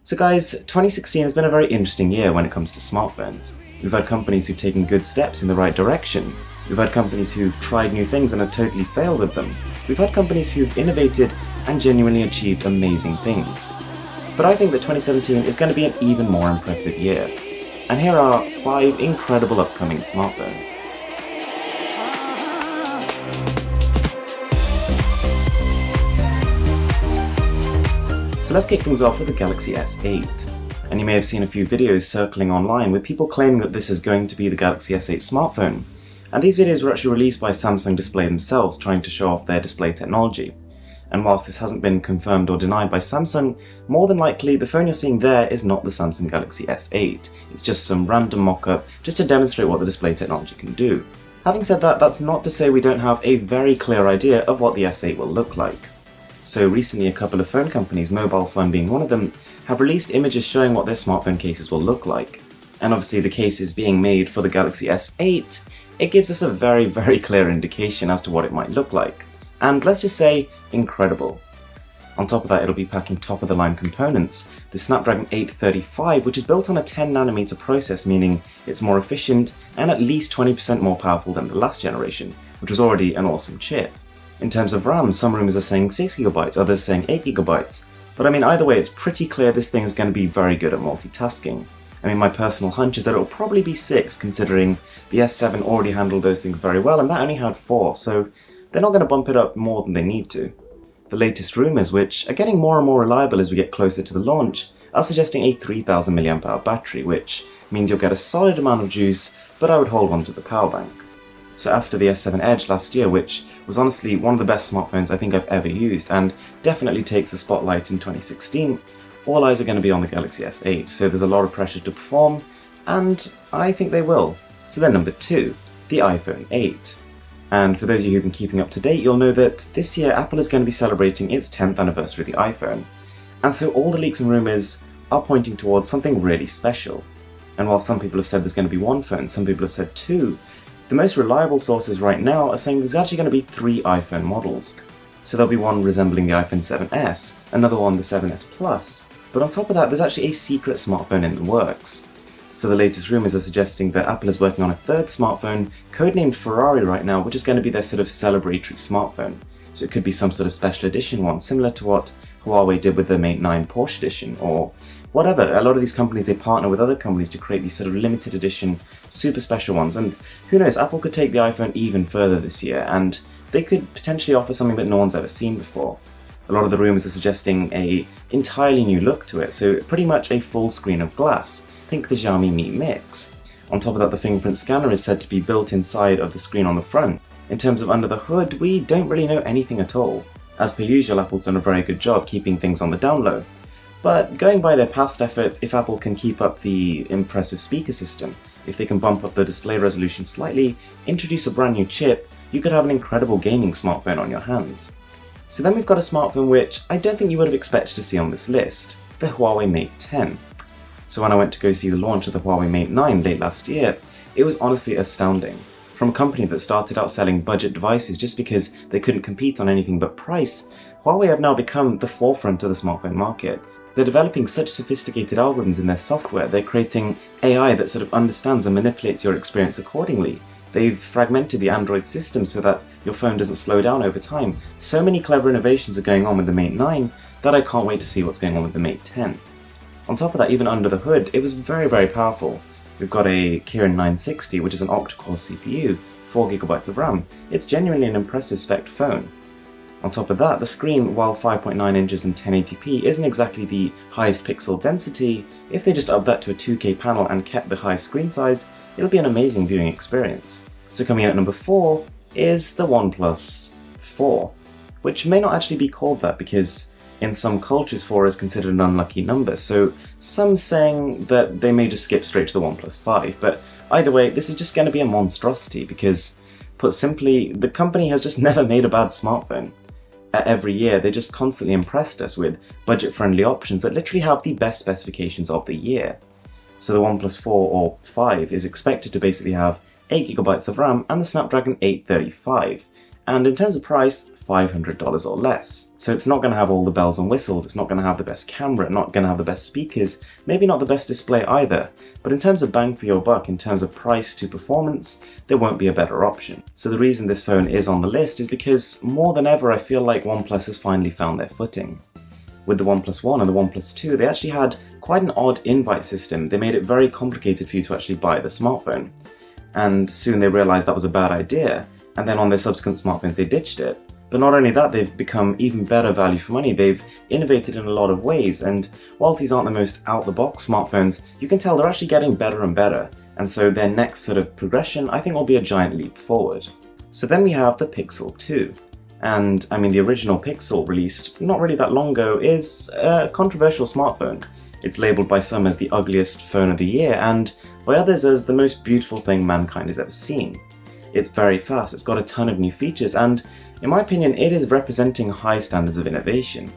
So guys, 2016 has been a very interesting year when it comes to smartphones. We've had companies who've taken good steps in the right direction. We've had companies who've tried new things and have totally failed with them. We've had companies who've innovated and genuinely achieved amazing things. But I think that 2017 is going to be an even more impressive year. And here are 5 incredible upcoming smartphones. So let's kick things off with the Galaxy S8. And you may have seen a few videos circling online with people claiming that this is going to be the Galaxy S8 smartphone. And these videos were actually released by Samsung Display themselves, trying to show off their display technology. And whilst this hasn't been confirmed or denied by Samsung, more than likely the phone you're seeing there is not the Samsung Galaxy S8. It's just some random mock-up just to demonstrate what the display technology can do. Having said that, that's not to say we don't have a very clear idea of what the S8 will look like. So recently a couple of phone companies, Mobile Phone being one of them, have released images showing what their smartphone cases will look like. And obviously the cases being made for the Galaxy S8, it gives us a very clear indication as to what it might look like. And let's just say, incredible. On top of that, it'll be packing top-of-the-line components, the Snapdragon 835, which is built on a 10nm process, meaning it's more efficient and at least 20% more powerful than the last generation, which was already an awesome chip. In terms of RAM, some rumours are saying 6GB, others saying 8GB, but I mean either way it's pretty clear this thing is going to be very good at multitasking. I mean my personal hunch is that it'll probably be 6, considering the S7 already handled those things very well and that only had 4, so they're not going to bump it up more than they need to. The latest rumours, which are getting more and more reliable as we get closer to the launch, are suggesting a 3000 mAh battery, which means you'll get a solid amount of juice, but I would hold on to the power bank. So after the S7 Edge last year, which was honestly one of the best smartphones I think I've ever used and definitely takes the spotlight in 2016, all eyes are going to be on the Galaxy S8, so there's a lot of pressure to perform, and I think they will. So then number 2, the iPhone 8. And for those of you who've been keeping up to date, you'll know that this year Apple is going to be celebrating its 10th anniversary of the iPhone. And so all the leaks and rumours are pointing towards something really special. And while some people have said there's going to be one phone, some people have said 2, the most reliable sources right now are saying there's actually going to be 3 iPhone models. So there'll be one resembling the iPhone 7S, another one the 7S Plus, but on top of that there's actually a secret smartphone in the works. So the latest rumours are suggesting that Apple is working on a 3rd smartphone, codenamed Ferrari right now, which is going to be their sort of celebratory smartphone. So it could be some sort of special edition one, similar to what Huawei did with the Mate 9 Porsche edition, or whatever. A lot of these companies, they partner with other companies to create these sort of limited edition, super special ones, and who knows, Apple could take the iPhone even further this year, and they could potentially offer something that no one's ever seen before. A lot of the rumours are suggesting an entirely new look to it, so pretty much a full screen of glass. Think the Xiaomi Mi Mix. On top of that, the fingerprint scanner is said to be built inside of the screen on the front. In terms of under the hood, we don't really know anything at all. As per usual, Apple's done a very good job keeping things on the down low. But going by their past efforts, if Apple can keep up the impressive speaker system, if they can bump up the display resolution slightly, introduce a brand new chip, you could have an incredible gaming smartphone on your hands. So then we've got a smartphone which I don't think you would have expected to see on this list, the Huawei Mate 10. So when I went to go see the launch of the Huawei Mate 9 late last year, it was honestly astounding. From a company that started out selling budget devices just because they couldn't compete on anything but price, Huawei have now become the forefront of the smartphone market. They're developing such sophisticated algorithms in their software, they're creating AI that sort of understands and manipulates your experience accordingly. They've fragmented the Android system so that your phone doesn't slow down over time. So many clever innovations are going on with the Mate 9 that I can't wait to see what's going on with the Mate 10. On top of that, even under the hood, it was very powerful. We've got a Kirin 960, which is an octa-core CPU, 4GB of RAM. It's genuinely an impressive spec phone. On top of that, the screen, while 5.9 inches and 1080p isn't exactly the highest pixel density, if they just up that to a 2K panel and kept the high screen size, it'll be an amazing viewing experience. So coming in at number 4 is the Oneplus 4, which may not actually be called that because in some cultures 4 is considered an unlucky number, so some saying that they may just skip straight to the OnePlus 5, but either way, this is just going to be a monstrosity because, put simply, the company has just never made a bad smartphone. Every year, they just constantly impressed us with budget-friendly options that literally have the best specifications of the year. So the OnePlus 4 or 5 is expected to basically have 8GB of RAM and the Snapdragon 835, and in terms of price, $500 or less. So it's not going to have all the bells and whistles, it's not going to have the best camera, not going to have the best speakers, maybe not the best display either. But in terms of bang for your buck, in terms of price to performance, there won't be a better option. So the reason this phone is on the list is because more than ever I feel like OnePlus has finally found their footing. With the OnePlus 1 and the OnePlus 2, they actually had quite an odd invite system. They made it very complicated for you to actually buy the smartphone. And soon they realized that was a bad idea, and then on their subsequent smartphones they ditched it. But not only that, they've become even better value for money. They've innovated in a lot of ways, and whilst these aren't the most out-the-box smartphones, you can tell they're actually getting better and better. And so their next sort of progression, I think, will be a giant leap forward. So then we have the Pixel 2. And I mean, the original Pixel, released not really that long ago, is a controversial smartphone. It's labelled by some as the ugliest phone of the year, and by others as the most beautiful thing mankind has ever seen. It's very fast, it's got a ton of new features, and in my opinion, it is representing high standards of innovation.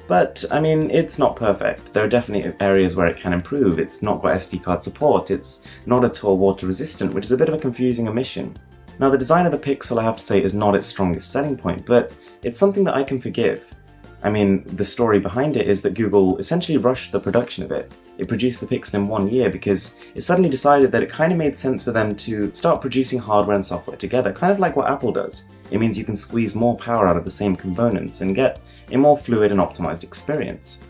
But, I mean, it's not perfect. There are definitely areas where it can improve. It's not got SD card support, it's not at all water resistant, which is a bit of a confusing omission. Now, the design of the Pixel, I have to say, is not its strongest selling point, but it's something that I can forgive. I mean, the story behind it is that Google essentially rushed the production of it. It produced the Pixel in 1 year because it suddenly decided that it kind of made sense for them to start producing hardware and software together, kind of like what Apple does. It means you can squeeze more power out of the same components and get a more fluid and optimized experience.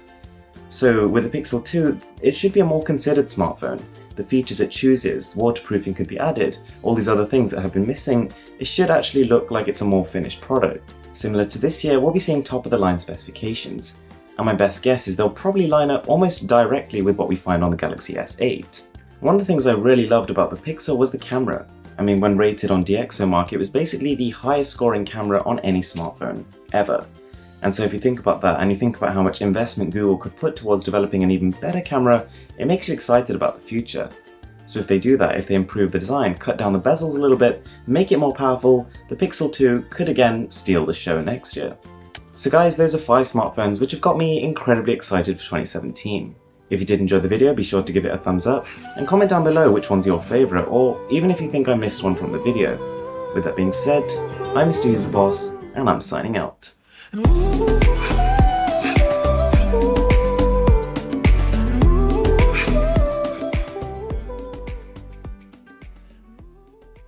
So with the Pixel 2, it should be a more considered smartphone. The features it chooses, waterproofing could be added, all these other things that have been missing, it should actually look like it's a more finished product. Similar to this year, we'll be seeing top-of-the-line specifications, and my best guess is they'll probably line up almost directly with what we find on the Galaxy S8. One of the things I really loved about the Pixel was the camera. I mean, when rated on DxOMark, it was basically the highest scoring camera on any smartphone, ever. And so if you think about that, and you think about how much investment Google could put towards developing an even better camera, it makes you excited about the future. So if they do that, if they improve the design, cut down the bezels a little bit, make it more powerful, the Pixel 2 could again steal the show next year. So guys, those are 5 smartphones which have got me incredibly excited for 2017. If you did enjoy the video, be sure to give it a thumbs up, and comment down below which one's your favourite, or even if you think I missed one from the video. With that being said, I'm Mrwhosetheboss, and I'm signing out.